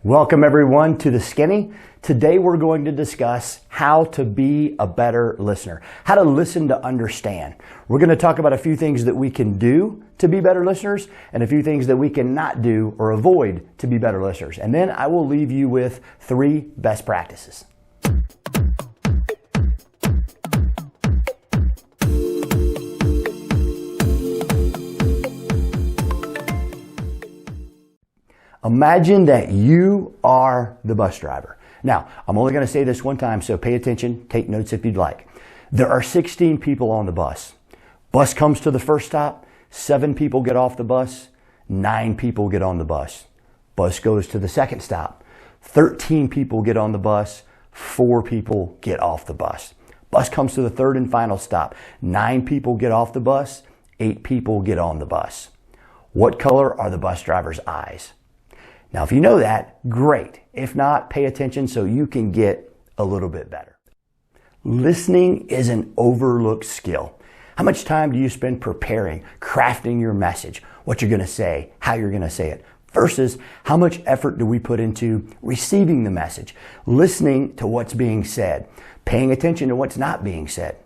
Welcome everyone to The Skinny. Today we're going to discuss how to be a better listener, how to listen to understand. We're going to talk about a few things that we can do to be better listeners and a few things that we cannot do or avoid to be better listeners. And then I will leave you with 3 best practices. Imagine that you are the bus driver. Now, I'm only going to say this one time, so pay attention, take notes if you'd like. There are 16 people on the bus. Bus comes to the first stop, 7 people get off the bus, 9 people get on the bus. Bus goes to the second stop, 13 people get on the bus, 4 people get off the bus. Bus comes to the third and final stop, 9 people get off the bus, 8 people get on the bus. What color are the bus driver's eyes? Now, if you know that, great. If not, pay attention so you can get a little bit better. Listening is an overlooked skill. How much time do you spend preparing, crafting your message, what you're going to say, how you're going to say it, versus how much effort do we put into receiving the message, listening to what's being said, paying attention to what's not being said?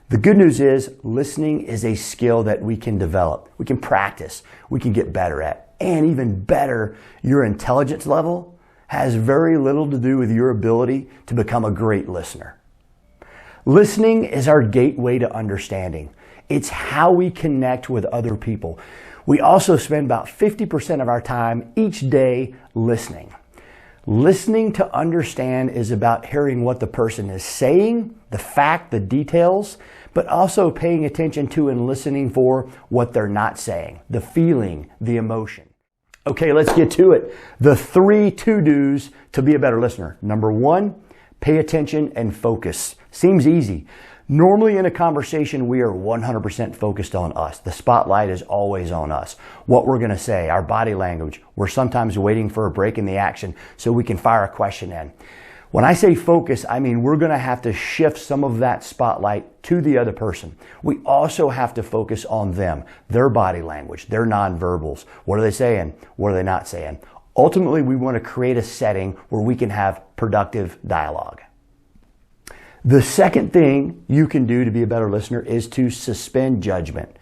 The good news is listening is a skill that we can develop, we can practice, we can get better at. And even better, your intelligence level has very little to do with your ability to become a great listener. Listening is our gateway to understanding. It's how we connect with other people. We also spend about 50% of our time each day listening. Listening to understand is about hearing what the person is saying, the fact, the details, but also paying attention to and listening for what they're not saying, the feeling, the emotion. Okay, let's get to it. The 3 to-dos to be a better listener. Number 1, pay attention and focus. Seems easy. Normally in a conversation, we are 100% focused on us. The spotlight is always on us. What we're going to say, our body language. We're sometimes waiting for a break in the action so we can fire a question in. When I say focus, I mean we're going to have to shift some of that spotlight to the other person. We also have to focus on them, their body language, their nonverbals. What are they saying? What are they not saying? Ultimately, we want to create a setting where we can have productive dialogue. The second thing you can do to be a better listener is to suspend judgment.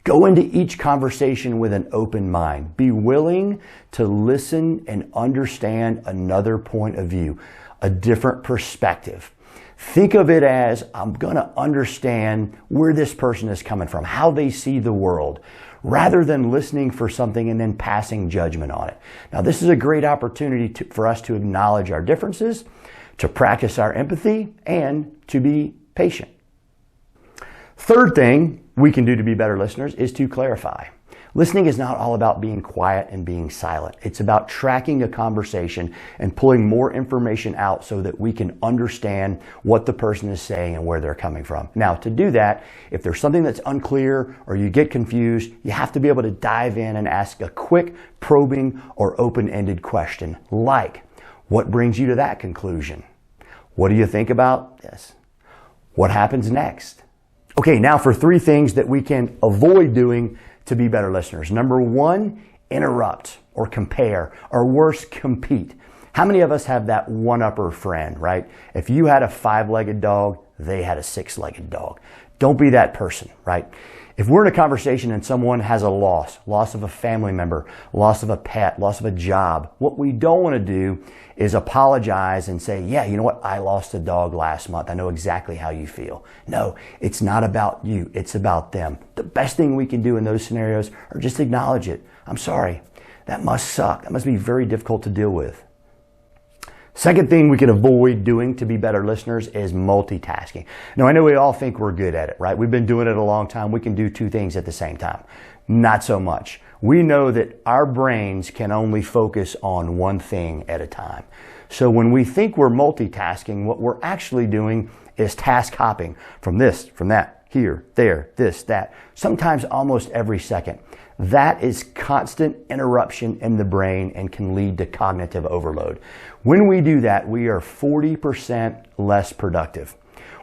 Go into each conversation with an open mind. Be willing to listen and understand another point of view, a different perspective. Think of it as, I'm going to understand where this person is coming from, how they see the world, rather than listening for something and then passing judgment on it. Now, this is a great opportunity for us to acknowledge our differences, to practice our empathy, and to be patient. Third thing we can do to be better listeners is to clarify. Listening is not all about being quiet and being silent. It's about tracking a conversation and pulling more information out so that we can understand what the person is saying and where they're coming from. Now, to do that, if there's something that's unclear or you get confused, you have to be able to dive in and ask a quick, probing, or open-ended question like, what brings you to that conclusion? What do you think about this? What happens next? Okay, now for 3 things that we can avoid doing to be better listeners. Number 1, interrupt or compare, or worse, compete. How many of us have that one-upper friend, right? If you had a 5-legged dog, they had a 6-legged dog. Don't be that person, right? If we're in a conversation and someone has a loss of a family member, loss of a pet, loss of a job, what we don't want to do is apologize and say, yeah, you know what? I lost a dog last month. I know exactly how you feel. No, it's not about you. It's about them. The best thing we can do in those scenarios are just acknowledge it. I'm sorry. That must suck. That must be very difficult to deal with. Second thing we can avoid doing to be better listeners is multitasking. Now, I know we all think we're good at it, right? We've been doing it a long time. We can do 2 things at the same time. Not so much. We know that our brains can only focus on one thing at a time. So when we think we're multitasking, what we're actually doing is task hopping from this, from that, here, there, this, that, sometimes almost every second. That is constant interruption in the brain and can lead to cognitive overload. When we do that, we are 40% less productive.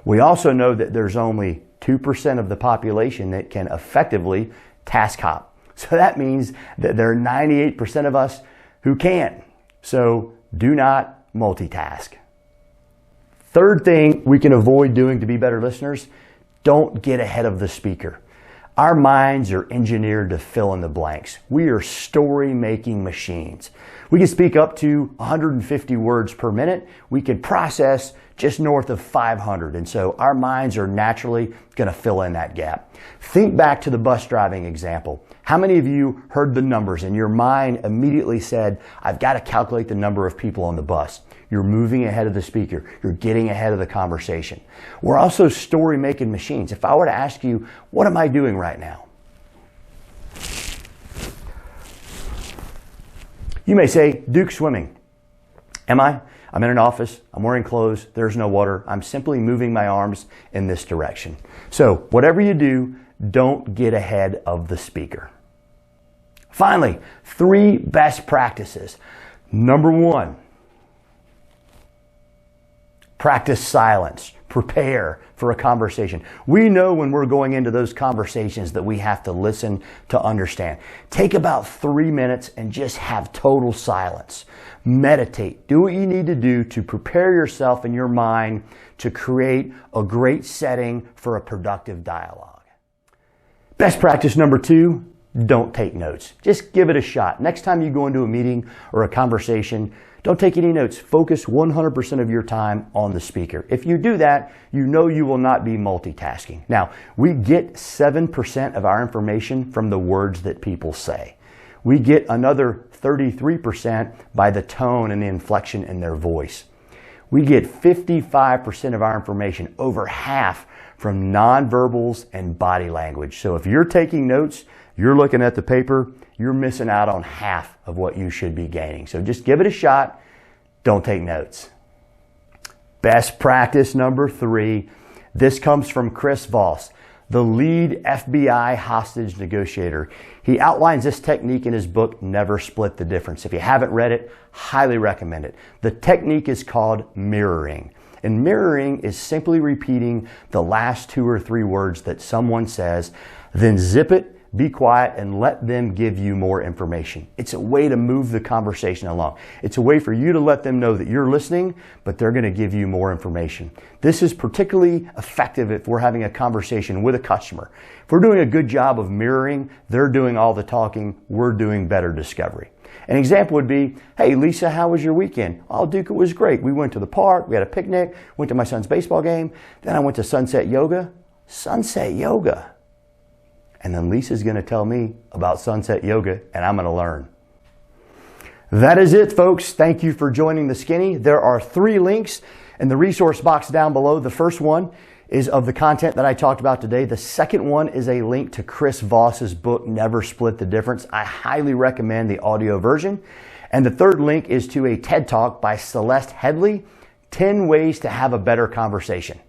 We also know that there's only 2% of the population that can effectively task hop. So that means that there are 98% of us who can't. So do not multitask. Third thing we can avoid doing to be better listeners, don't get ahead of the speaker. Our minds are engineered to fill in the blanks. We are story-making machines. We can speak up to 150 words per minute. We can process just north of 500. And so our minds are naturally going to fill in that gap. Think back to the bus driving example. How many of you heard the numbers and your mind immediately said, I've got to calculate the number of people on the bus? You're moving ahead of the speaker. You're getting ahead of the conversation. We're also story-making machines. If I were to ask you, what am I doing right now? You may say, Duke, swimming. Am I? I'm in an office. I'm wearing clothes. There's no water. I'm simply moving my arms in this direction. So whatever you do, don't get ahead of the speaker. Finally, 3 best practices. Number 1, practice silence. Prepare for a conversation. We know when we're going into those conversations that we have to listen to understand. Take about 3 minutes and just have total silence. Meditate. Do what you need to do to prepare yourself in your mind to create a great setting for a productive dialogue. Best practice number 2, don't take notes. Just give it a shot. Next time you go into a meeting or a conversation, don't take any notes. Focus 100% of your time on the speaker. If you do that, you know you will not be multitasking. Now, we get 7% of our information from the words that people say. We get another 33% by the tone and the inflection in their voice. We get 55% of our information, over half, from nonverbals and body language. So if you're taking notes, you're looking at the paper, you're missing out on half of what you should be gaining. So just give it a shot. Don't take notes. Best practice number 3. This comes from Chris Voss, the lead FBI hostage negotiator. He outlines this technique in his book, Never Split the Difference. If you haven't read it, highly recommend it. The technique is called mirroring. And mirroring is simply repeating the last 2 or 3 words that someone says, then zip it, be quiet, and let them give you more information. It's a way to move the conversation along. It's a way for you to let them know that you're listening, but they're going to give you more information. This is particularly effective if we're having a conversation with a customer. If we're doing a good job of mirroring, they're doing all the talking, we're doing better discovery. An example would be, hey, Lisa, how was your weekend? Oh, Duke, it was great. We went to the park, we had a picnic, went to my son's baseball game, then I went to Sunset Yoga. Sunset Yoga. And then Lisa's going to tell me about Sunset Yoga, and I'm going to learn. That is it, folks. Thank you for joining The Skinny. There are 3 links in the resource box down below. The first one is of the content that I talked about today. The second one is a link to Chris Voss's book, Never Split the Difference. I highly recommend the audio version. And the third link is to a TED Talk by Celeste Headlee, 10 Ways to Have a Better Conversation.